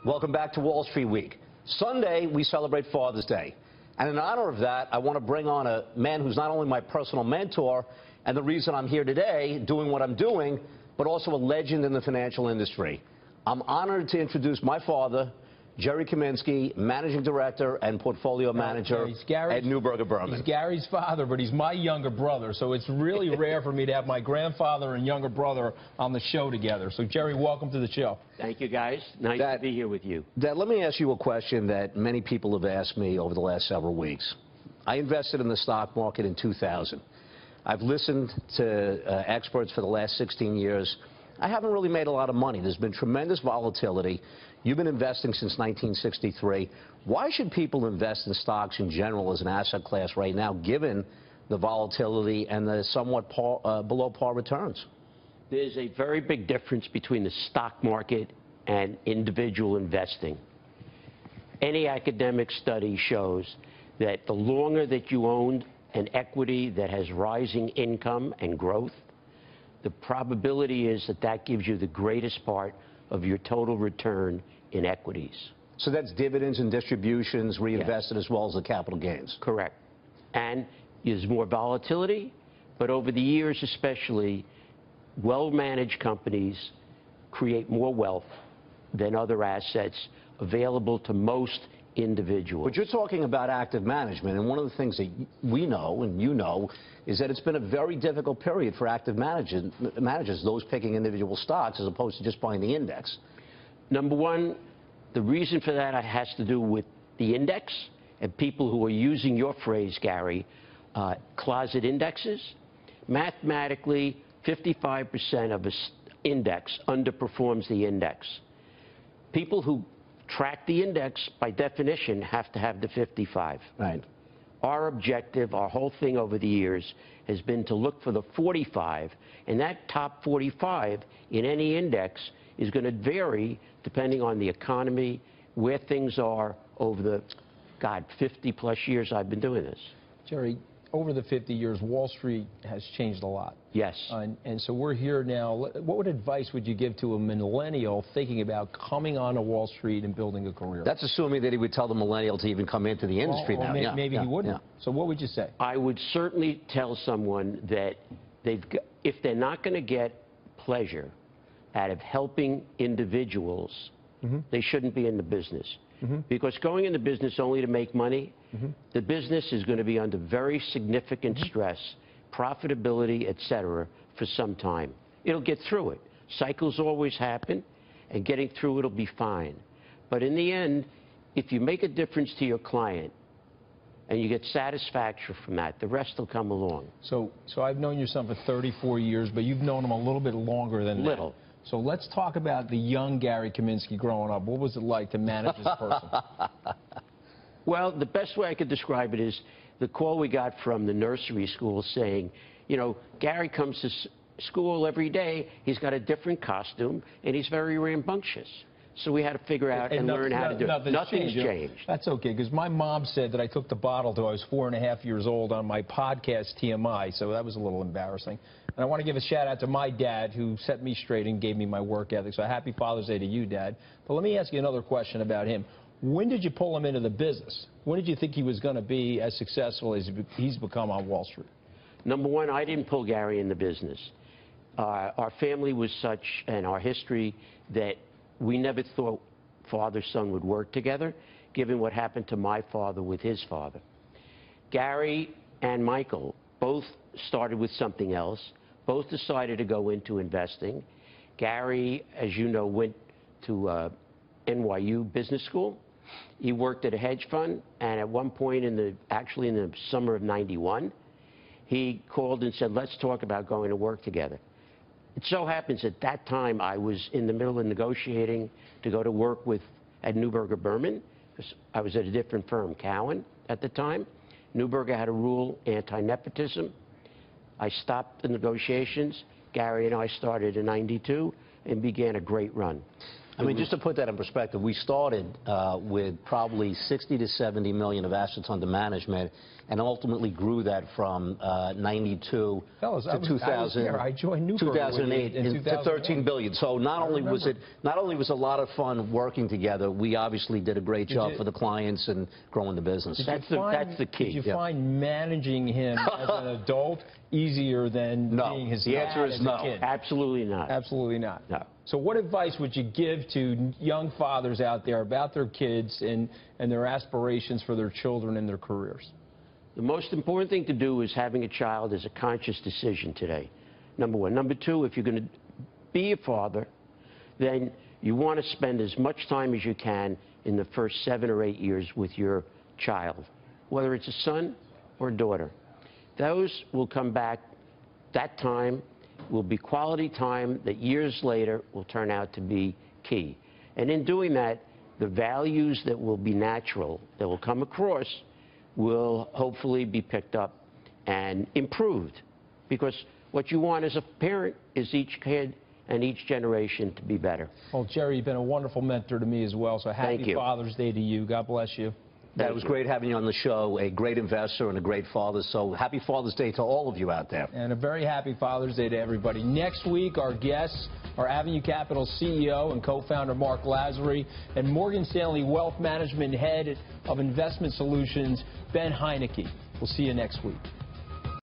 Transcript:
Welcome back to Wall Street Week. Sunday, we celebrate Father's Day. And in honor of that, I want to bring on a man who's not only my personal mentor and the reason I'm here today doing what I'm doing, but also a legend in the financial industry. I'm honored to introduce my father, Gerry Kaminsky, Managing Director and Portfolio Manager at Neuberger Berman. He's Gary's father, but he's my younger brother, so it's really rare for me to have my grandfather and younger brother on the show together. So, Gerry, welcome to the show. Thank you, guys. Nice to be here with you. Dad, let me ask you a question that many people have asked me over the last several weeks. I invested in the stock market in 2000. I've listened to experts for the last 16 years. I haven't really made a lot of money. There's been tremendous volatility. You've been investing since 1963. Why should people invest in stocks in general as an asset class right now, given the volatility and the somewhat below par returns? There's a very big difference between the stock market and individual investing. Any academic study shows that the longer that you own an equity that has rising income and growth, the probability is that that gives you the greatest part of your total return in equities. So that's dividends and distributions reinvested, yes, as well as the capital gains. Correct. And there's more volatility, but over the years especially, well-managed companies create more wealth than other assets available to most individuals. But you're talking about active management, and one of the things that we know, and you know, is that it's been a very difficult period for active managers, those picking individual stocks as opposed to just buying the index. Number one, the reason for that has to do with the index and people who are using your phrase, Gary, closet indexes. Mathematically, 55% of an index underperforms the index. People who track the index, by definition, have to have the 55. Right. Our objective, our whole thing over the years, has been to look for the 45, and that top 45 in any index is going to vary depending on the economy, where things are over the, 50-plus years I've been doing this. Gerry, over the 50 years, Wall Street has changed a lot. Yes. And so we're here now. What advice would you give to a millennial thinking about coming onto Wall Street and building a career? That's assuming that he would tell the millennial to even come into the industry now. Maybe he wouldn't. So what would you say? I would certainly tell someone that if they're not going to get pleasure out of helping individuals, they shouldn't be in the business. Because going into business only to make money, the business is going to be under very significant stress, profitability, et cetera, for some time. It'll get through it. Cycles always happen, and getting through it will be fine. But in the end, if you make a difference to your client and you get satisfaction from that, the rest will come along. So I've known your son for 34 years, but you've known him a little bit longer than that. Little. So let's talk about the young Gary Kaminsky growing up. What was it like to manage this person? Well, the best way I could describe it is the call we got from the nursery school saying, you know, Gary comes to school every day, he's got a different costume, and he's very rambunctious. So we had to figure out and learn how to do it. Nothing's changed. That's okay, because my mom said that I took the bottle till I was 4.5 years old on my podcast, TMI, so that was a little embarrassing. And I want to give a shout-out to my dad, who set me straight and gave me my work ethic. So happy Father's Day to you, Dad. But let me ask you another question about him. When did you pull him into the business? When did you think he was going to be as successful as he's become on Wall Street? Number one, I didn't pull Gary in the business. Our family was such, and our history, that we never thought father-son would work together, given what happened to my father with his father. Gary and Michael both started with something else. Both decided to go into investing. Gary, as you know, went to NYU Business School. He worked at a hedge fund, and at one point actually in the summer of '91, he called and said, let's talk about going to work together. It so happens at that time I was in the middle of negotiating to go to work at Neuberger Berman, because I was at a different firm, Cowen, at the time. Neuberger had a rule, anti-nepotism. I stopped the negotiations. Gary and I started in '92 and began a great run. I mean, just to put that in perspective, we started with probably 60 to 70 million of assets under management, and ultimately grew that from 92 Fellas, to 2000. I joined Neuberger 2008 to 13 billion. So not only was a lot of fun working together, we obviously did a great job for the clients and growing the business. That's the key. Did you find managing him as an adult easier than being his dad? The answer is no. Kid? Absolutely not. Absolutely not. No. So what advice would you give to young fathers out there about their kids and their aspirations for their children and their careers? The most important thing to do is having a child is a conscious decision today, number one. Number two, if you're going to be a father, then you want to spend as much time as you can in the first 7 or 8 years with your child, whether it's a son or a daughter. Those will come back. That time will be quality time that years later will turn out to be key. And in doing that, the values that will be natural, that will come across, will hopefully be picked up and improved. Because what you want as a parent is each kid and each generation to be better. Well, Gerry, you've been a wonderful mentor to me as well, so Thank happy you. Father's Day to you. God bless you. That was great having you on the show, a great investor and a great father. So happy Father's Day to all of you out there. And a very happy Father's Day to everybody. Next week, our guests are Avenue Capital CEO and co-founder Mark Lazary and Morgan Stanley Wealth Management Head of Investment Solutions, Ben Heineke. We'll see you next week.